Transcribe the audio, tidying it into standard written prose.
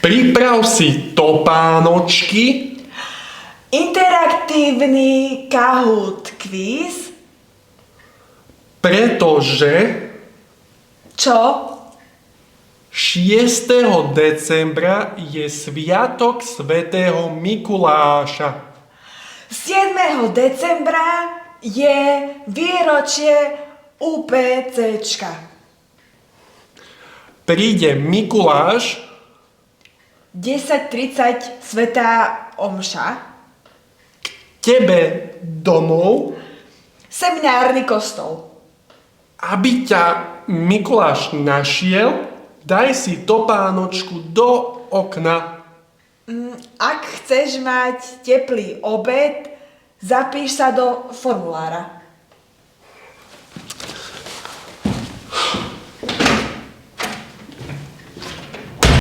Priprav si topánočky, Interaktívny Kahoot quiz. pretože Čo? 6. decembra je sviatok svätého Mikuláša. 7. decembra je výročie UPCčka. Príde Mikuláš, 10:30 svätá omša. tebe domov, Seminárny kostol. aby ťa Mikuláš našiel, daj si topánočku do okna. Ak chceš mať teplý obed, zapíš sa do formulára.